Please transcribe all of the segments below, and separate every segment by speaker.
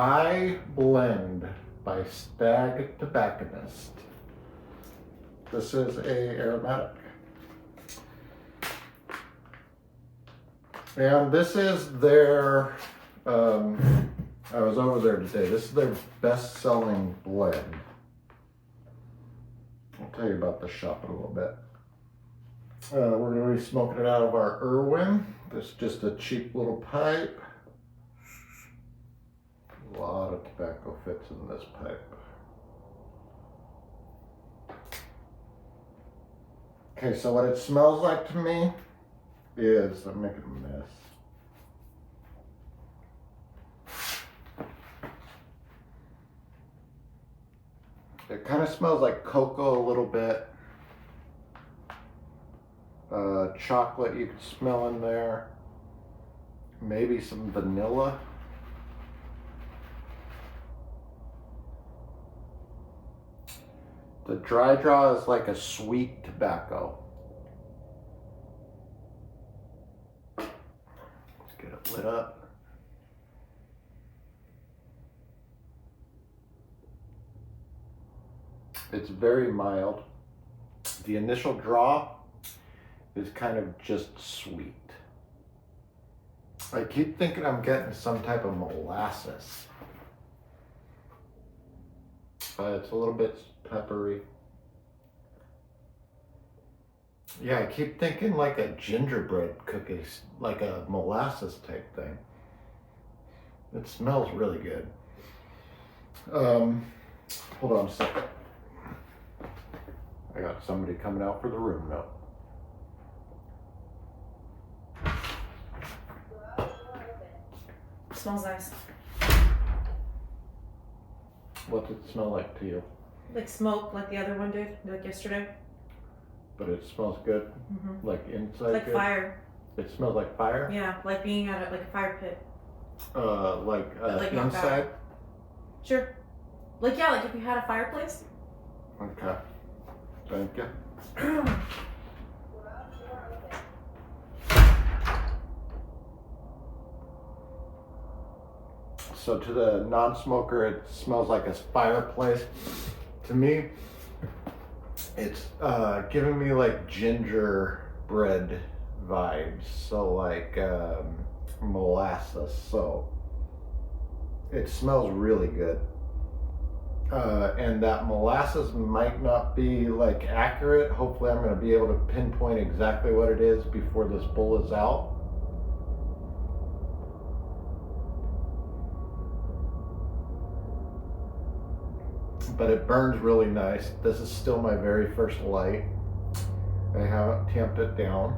Speaker 1: Dry Blend by Stag Tobacconist. This is a aromatic. And this is their, I was over there today, this is their best-selling blend. I'll tell you about the shop in a little bit. We're going to be smoking it out of our Irwin. This is just a cheap little pipe. A lot of tobacco fits in this pipe. Okay, so what it smells like to me is, I'm making a mess. It kind of smells like cocoa a little bit. Chocolate you can smell in there. Maybe some vanilla. The dry draw is like a sweet tobacco. Let's get it lit up. It's very mild. The initial draw is kind of just sweet. I keep thinking I'm getting some type of molasses. It's a little bit peppery. Yeah, I keep thinking like a gingerbread cookies, like a molasses type thing. It smells really good. Hold on a second. I got somebody coming out for the room note.
Speaker 2: Smells nice.
Speaker 1: What's it smell like to you?
Speaker 2: Like smoke, like the other one did, like yesterday.
Speaker 1: But it smells good?
Speaker 2: Mm-hmm.
Speaker 1: Like inside
Speaker 2: Like
Speaker 1: good?
Speaker 2: fire.
Speaker 1: It smells like fire?
Speaker 2: Yeah, like being at like a fire pit.
Speaker 1: Like
Speaker 2: not
Speaker 1: inside?
Speaker 2: bad. Sure. Like, yeah, like if you had a fireplace.
Speaker 1: Okay. Thank you. So to the non-smoker, it smells like a fireplace. To me, it's giving me like gingerbread vibes. So like molasses. So it smells really good. And that molasses might not be like accurate. Hopefully I'm going to be able to pinpoint exactly what it is before this bowl is out. But it burns really nice. This is still my very first light. I haven't tamped it down.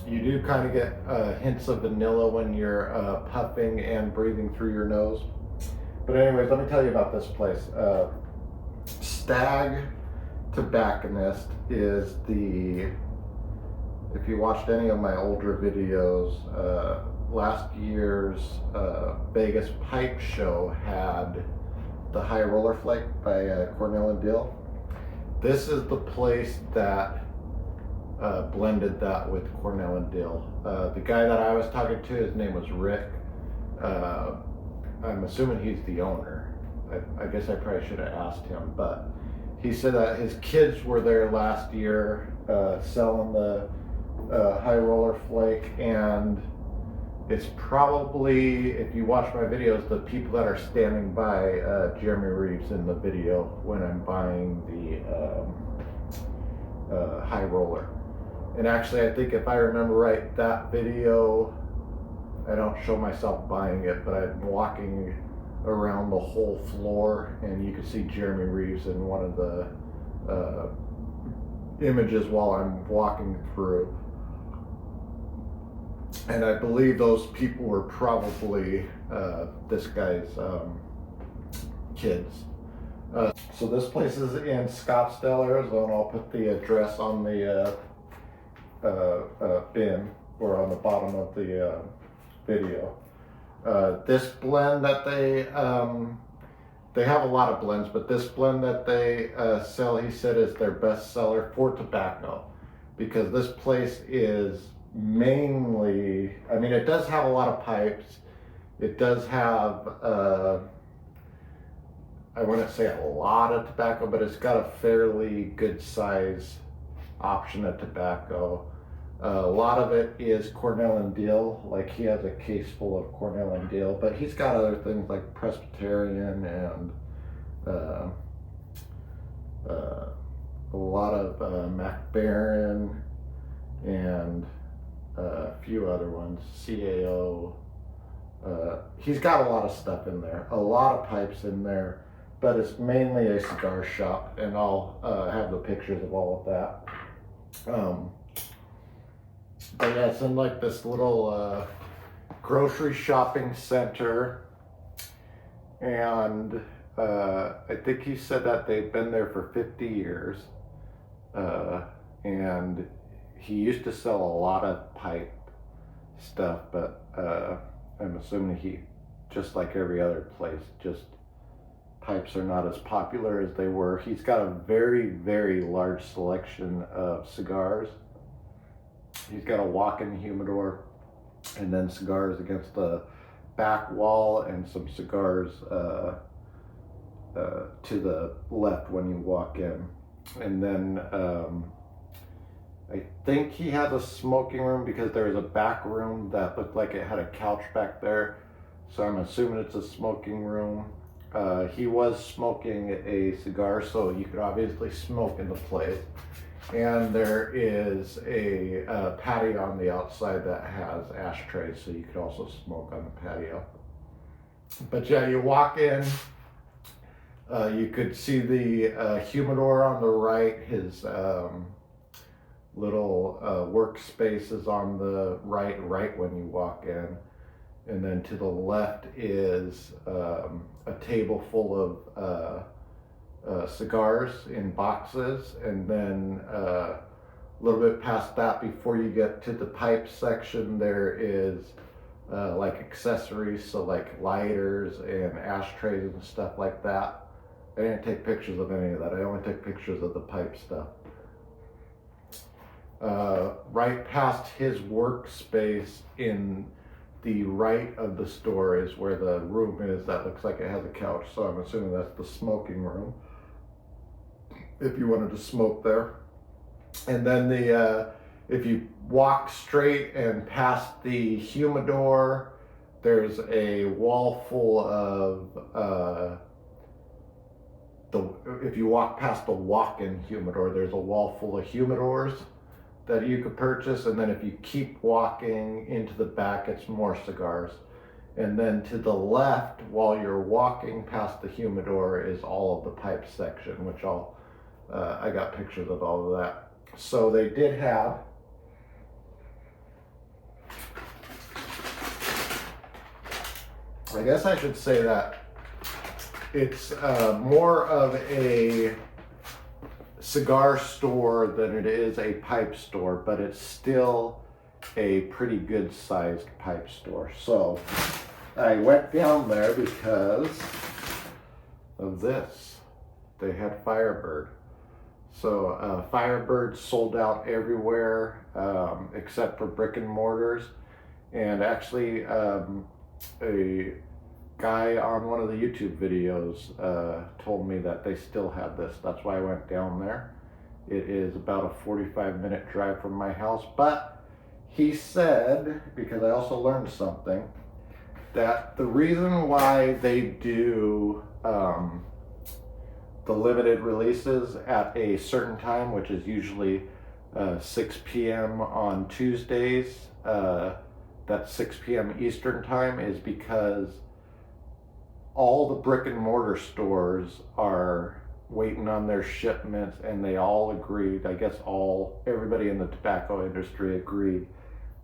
Speaker 1: You do kind of get hints of vanilla when you're puffing and breathing through your nose. But anyways, let me tell you about this place. Stag Tobacconist is the, if you watched any of my older videos, last year's Vegas pipe show had the High Roller Flake by Cornell and Dill. This is the place that blended that with Cornell and Dill. The guy that I was talking to, his name was Rick. I'm assuming he's the owner. I guess I probably should have asked him, but he said that his kids were there last year selling the High Roller Flake, and it's probably, if you watch my videos, the people that are standing by Jeremy Reeves in the video when I'm buying the High Roller. And actually, I think if I remember right, that video, I don't show myself buying it, but I'm walking around the whole floor and you can see Jeremy Reeves in one of the images while I'm walking through. And I believe those people were probably this guy's kids. So this place is in Scottsdale, Arizona. I'll put the address on the bin or on the bottom of the video. This blend that they have a lot of blends, but this blend that they sell, he said, is their best seller for tobacco, because this place is mainly, I mean, it does have a lot of pipes. It does have, I wouldn't say a lot of tobacco, but it's got a fairly good size option of tobacco. A lot of it is Cornell and Deal, like he has a case full of Cornell and Deal, but he's got other things like Presbyterian and a lot of MacBaron and a few other ones, CAO. He's got a lot of stuff in there, a lot of pipes in there, but it's mainly a cigar shop, and I'll have the pictures of all of that. But yeah, it's in like this little grocery shopping center, and I think he said that they've been there for 50 years, and he used to sell a lot of pipe stuff, but I'm assuming he, just like every other place, just pipes are not as popular as they were. He's got a very, very large selection of cigars. He's got a walk-in humidor, and then cigars against the back wall, and some cigars to the left when you walk in. And then I think he has a smoking room, because there was a back room that looked like it had a couch back there. So I'm assuming it's a smoking room. He was smoking a cigar, so you could obviously smoke in the place. And there is a patio on the outside that has ashtrays, so you could also smoke on the patio. But yeah, you walk in, you could see the humidor on the right. His little workspace is on the right when you walk in. And then to the left is a table full of cigars in boxes, and then a little bit past that, before you get to the pipe section, there is like accessories, so like lighters and ashtrays and stuff like that. I didn't take pictures of any of that. I only took pictures of the pipe stuff. Right past his workspace in the right of the store is where the room is that looks like it has a couch, so I'm assuming that's the smoking room, if you wanted to smoke there. And then if you walk straight and past the humidor, there's a wall full of if you walk past the walk-in humidor, there's a wall full of humidors that you could purchase. And then if you keep walking into the back, it's more cigars. And then to the left, while you're walking past the humidor, is all of the pipe section, which I got pictures of all of that. So they did have I guess I should say that it's more of a cigar store than it is a pipe store, but it's still a pretty good sized pipe store. So I went down there because of this. They had Firebird. So Firebird sold out everywhere except for brick and mortars. And actually a guy on one of the YouTube videos told me that they still had this. That's why I went down there. It is about a 45-minute drive from my house, but he said, because I also learned something, that the reason why they do the limited releases at a certain time, which is usually 6 p.m. on Tuesdays, that's 6 p.m. Eastern time, is because all the brick and mortar stores are waiting on their shipments, and they all agreed, I guess everybody in the tobacco industry agreed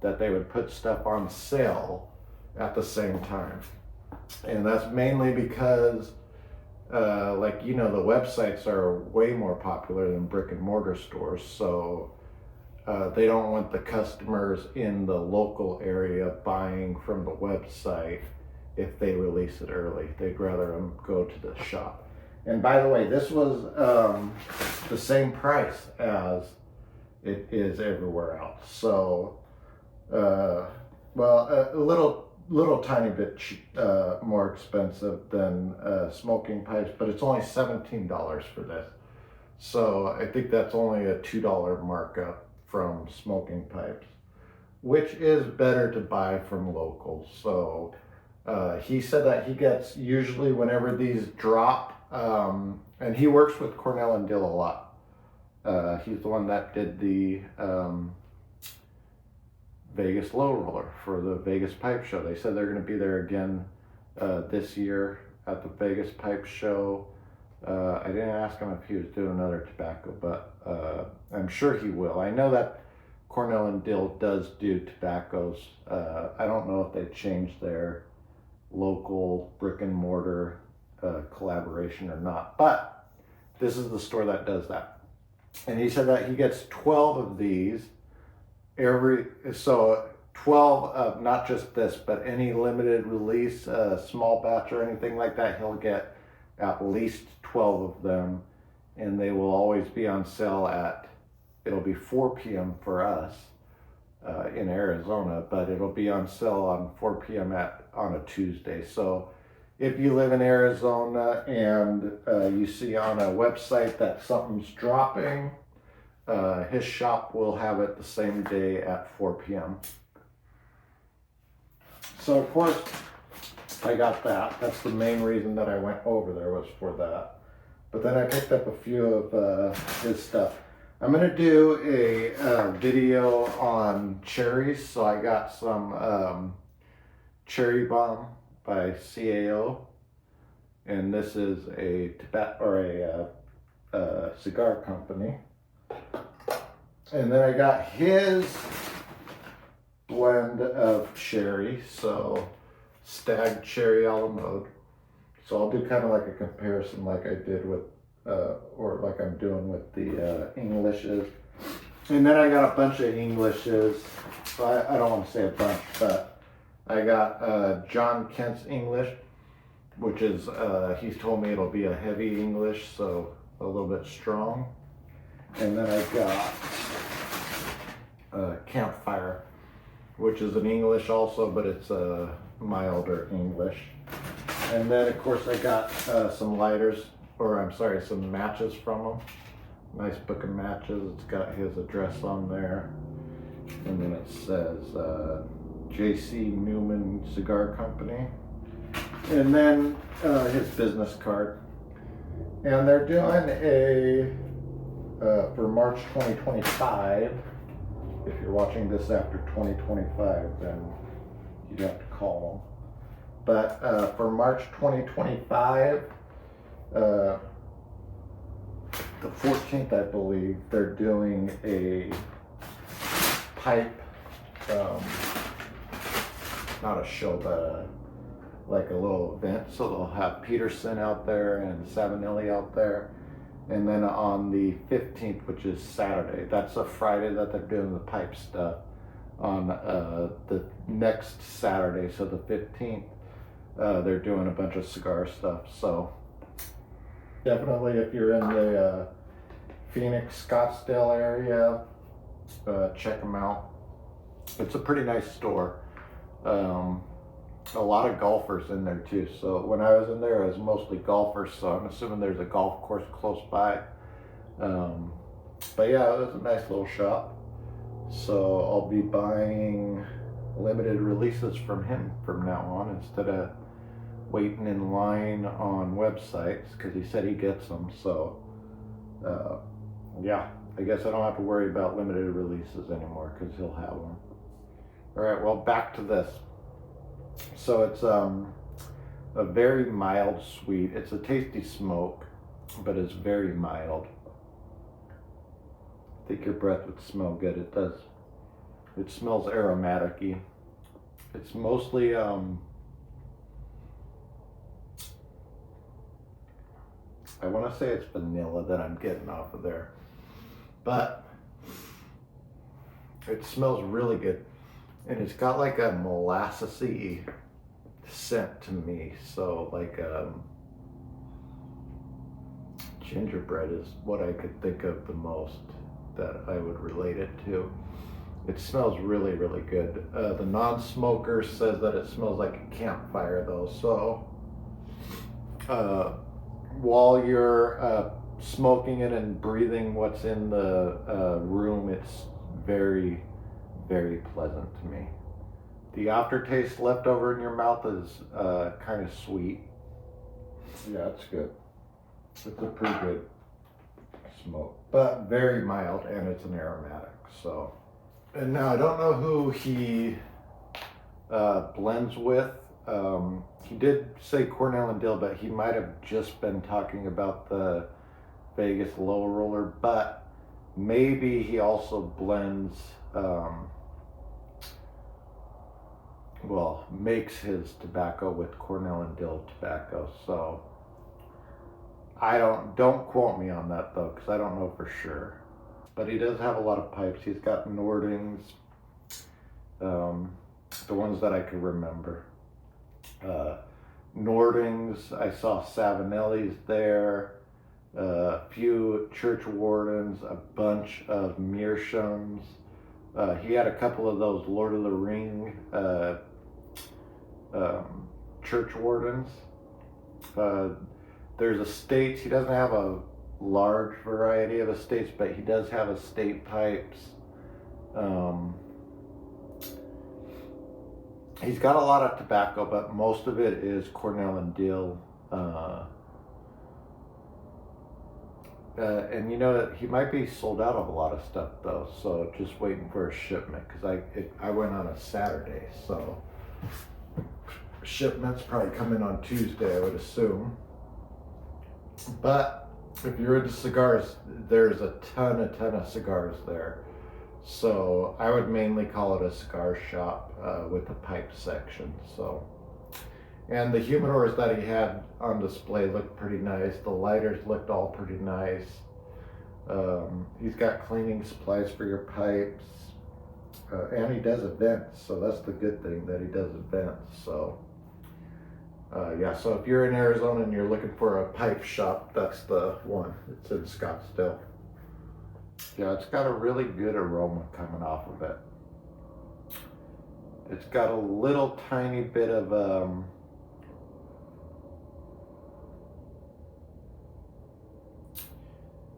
Speaker 1: that they would put stuff on sale at the same time. And that's mainly because the websites are way more popular than brick and mortar stores, so they don't want the customers in the local area buying from the website if they release it early. They'd rather them go to the shop. And by the way, this was the same price as it is everywhere else. So, a little little tiny bit more expensive than smoking pipes, but it's only $17 for this. So I think that's only a $2 markup from smoking pipes, which is better to buy from locals. So he said that he gets, usually whenever these drop, and he works with Cornell and Dill a lot. He's the one that did the Vegas Low Roller for the Vegas Pipe Show. They said they're going to be there again this year at the Vegas Pipe Show. I didn't ask him if he was doing another tobacco, but I'm sure he will. I know that Cornell and Dill does do tobaccos. I don't know if they changed their local brick and mortar collaboration or not, but this is the store that does that. And he said that he gets 12 of these so 12 of not just this, but any limited release, small batch or anything like that, he'll get at least 12 of them, and they will always be on sale it'll be 4 p.m. for us in Arizona, but it'll be on sale on 4 p.m. on a Tuesday. So if you live in Arizona and you see on a website that something's dropping, his shop will have it the same day at 4 p.m. So of course, I got that. That's the main reason that I went over there, was for that. But then I picked up a few of his stuff. I'm gonna do a video on cherries. So I got some Cherry Bomb by CAO, and this is a cigar company. And then I got his blend of cherry, so Stag Cherry a la Mode. So I'll do kind of like a comparison like I did with, or like I'm doing with the Englishes. And then I got a bunch of Englishes. So I don't want to say a bunch, but I got John Kent's English, which is, he's told me it'll be a heavy English, so a little bit strong. And then I got Campfire, which is an English also, but it's a milder English. And then of course I got some lighters, or I'm sorry, some matches from him. Nice book of matches. It's got his address on there. And then it says J.C. Newman Cigar Company. And then his business card. And they're doing a, for March 2025, if you're watching this after 2025, then you'd have to call them. But for March 2025, the 14th, I believe, they're doing a pipe, not a show, but like a little event. So they'll have Peterson out there and Savinelli out there. And then on the 15th, which is Saturday, that's a Friday that they're doing the pipe stuff. On the next Saturday, so the 15th, they're doing a bunch of cigar stuff. So definitely, if you're in the Phoenix, Scottsdale area, check them out. It's a pretty nice store. A lot of golfers in there too. So when I was in there, it was mostly golfers. So I'm assuming there's a golf course close by. But yeah, it was a nice little shop. So I'll be buying limited releases from him from now on, instead of waiting in line on websites, because he said he gets them. So yeah, I guess I don't have to worry about limited releases anymore, because he'll have them. All right, well, back to this. So it's a very mild sweet. It's a tasty smoke, but it's very mild. I think your breath would smell good. It does. It smells aromatic-y. It's mostly I want to say it's vanilla that I'm getting off of there, but it smells really good. And it's got like a molassesy scent to me. So like gingerbread is what I could think of the most that I would relate it to. It smells really, really good. The non-smoker says that it smells like a campfire though, so while you're smoking it and breathing what's in the room, it's very, very pleasant to me. The aftertaste left over in your mouth is kind of sweet. Yeah, it's good. It's a pretty good smoke, but very mild, and it's an aromatic. So, and now I don't know who he blends with. He did say Cornell and Dill, but he might have just been talking about the Vegas low roller, but maybe he also blends, makes his tobacco with Cornell and Dill tobacco. So I don't quote me on that though, because I don't know for sure. But he does have a lot of pipes. He's got Nordings, the ones that I can remember. Nordings, I saw Savinelli's there, a few Church Wardens, a bunch of Mearshams. He had a couple of those Lord of the Ring Church Wardens. There's estates. He doesn't have a large variety of estates, but he does have estate pipes. He's got a lot of tobacco, but most of it is Cornell and Dill. And you know, he might be sold out of a lot of stuff though, so just waiting for a shipment, because I went on a Saturday, so shipments probably come in on Tuesday, I would assume. But if you're into cigars, there's a ton of cigars there. So I would mainly call it a cigar shop with a pipe section. So, and the humidors that he had on display looked pretty nice. The lighters looked all pretty nice. He's got cleaning supplies for your pipes, and he does events. So that's the good thing, that he does events. So yeah, so if you're in Arizona and you're looking for a pipe shop, that's the one. It's in Scottsdale. Yeah, it's got a really good aroma coming off of it. It's got a little tiny bit of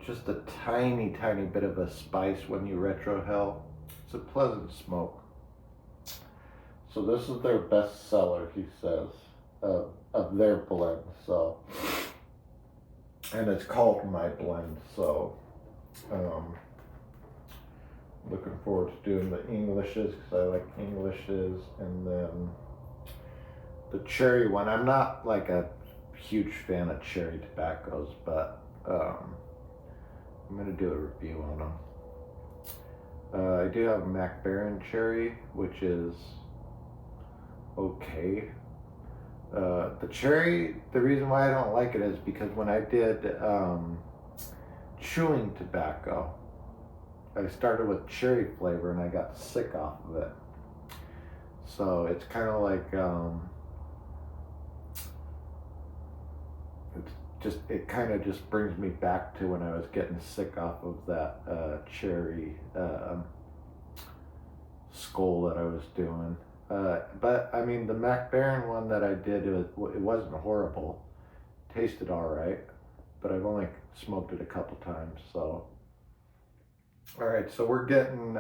Speaker 1: just a tiny bit of a spice when you retrohale. It's a pleasant smoke. So this is their best seller, he says, of their blend. So, and it's called My Blend. So looking forward to doing the Englishes, because I like Englishes. And then the cherry one, I'm not like a huge fan of cherry tobaccos, but I'm gonna do a review on them. I do have Mac Baron cherry, which is okay. The cherry, the reason why I don't like it is because when I did chewing tobacco, I started with cherry flavor and I got sick off of it. So it's kind of like it kind of just brings me back to when I was getting sick off of that cherry skull that I was doing. But I mean, the Mac Baron one that I did, it wasn't horrible. Tasted all right, but I've only smoked it a couple times. So, all right, so we're getting,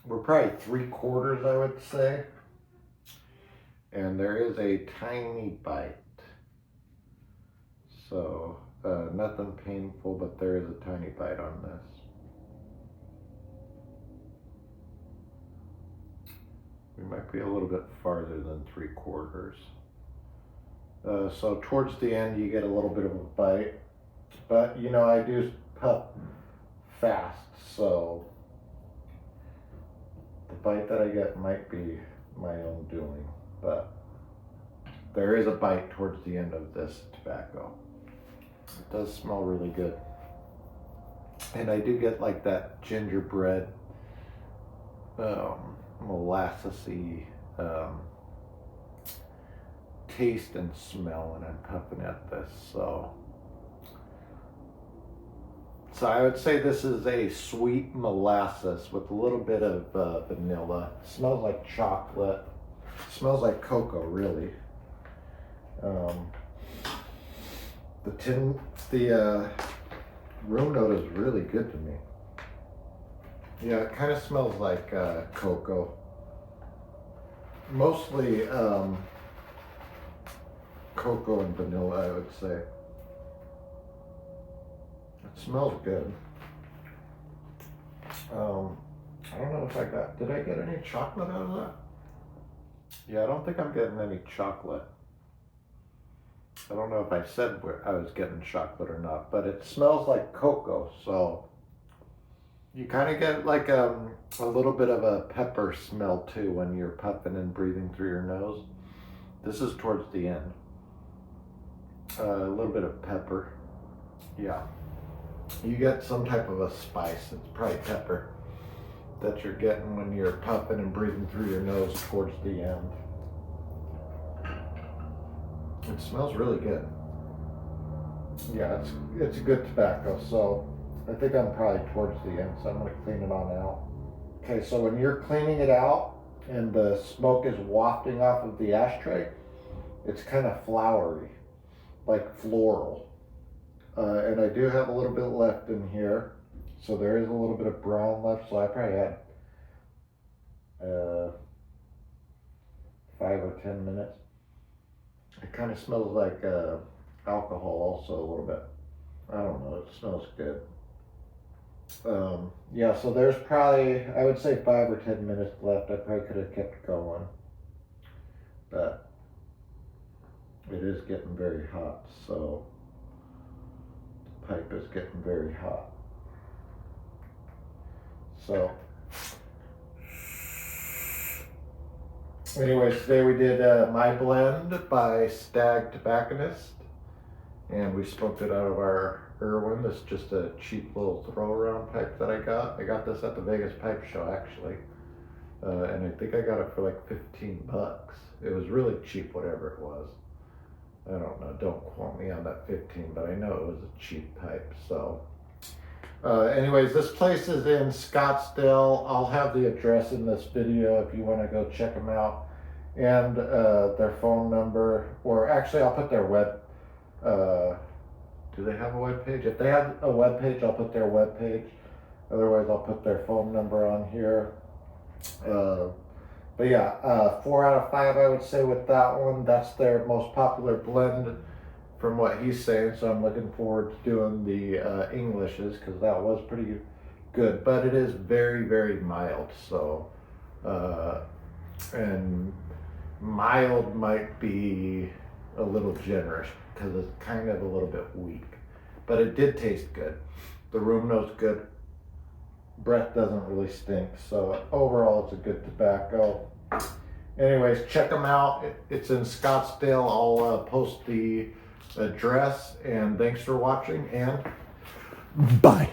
Speaker 1: we're probably 3/4, I would say. And there is a tiny bite. So, nothing painful, but there is a tiny bite on this. We might be a little bit farther than 3/4. So towards the end, you get a little bit of a bite, but you know, I do puff fast, so the bite that I get might be my own doing, but there is a bite towards the end of this tobacco. It does smell really good. And I do get like that gingerbread, molassesy taste and smell when I'm puffing at this. So So I would say this is a sweet molasses with a little bit of vanilla. It smells like chocolate. It smells like cocoa, really. The room note is really good to me. Yeah, it kind of smells like cocoa. Mostly cocoa and vanilla, I would say. It smells good. I don't know if did I get any chocolate out of that? Yeah, I don't think I'm getting any chocolate. I don't know if I said where I was getting chocolate or not, but it smells like cocoa, so you kind of get like a little bit of a pepper smell too when you're puffing and breathing through your nose. This is towards the end. A little bit of pepper. Yeah. You get some type of a spice. It's probably pepper that you're getting when you're puffing and breathing through your nose towards the end. It smells really good. Yeah, it's a good tobacco, so I think I'm probably towards the end, so I'm going to clean it on out. Okay, so when you're cleaning it out and the smoke is wafting off of the ashtray, it's kind of flowery, like floral. And I do have a little bit left in here, so there is a little bit of brown left, so I probably had 5 or 10 minutes. It kind of smells like alcohol also a little bit. I don't know, it smells good. Yeah, so there's probably, I would say 5 or 10 minutes left. I probably could have kept going, but it is getting very hot, so the pipe is getting very hot. So anyways, today we did My Blend by Stag Tobacconist, and we smoked it out of our Irwin. This is just a cheap little throw around pipe that I got. I got this at the Vegas Pipe Show actually, and I think I got it for like 15 bucks. It was really cheap, whatever it was. I don't know, don't quote me on that 15, but I know it was a cheap pipe. So anyways, this place is in Scottsdale. I'll have the address in this video if you want to go check them out, and their phone number, or actually I'll put their web, do they have a web page? If they have a web page, I'll put their web page. Otherwise, I'll put their phone number on here. But yeah, 4 out of 5, I would say with that one. That's their most popular blend from what he's saying. So I'm looking forward to doing the Englishes, because that was pretty good. But it is very, very mild. So, and mild might be a little generous, because it's kind of a little bit weak, but it did taste good. The room note's good. Breath doesn't really stink, so overall it's a good tobacco. Anyways, check them out. It's in Scottsdale. I'll post the address, and thanks for watching, and bye.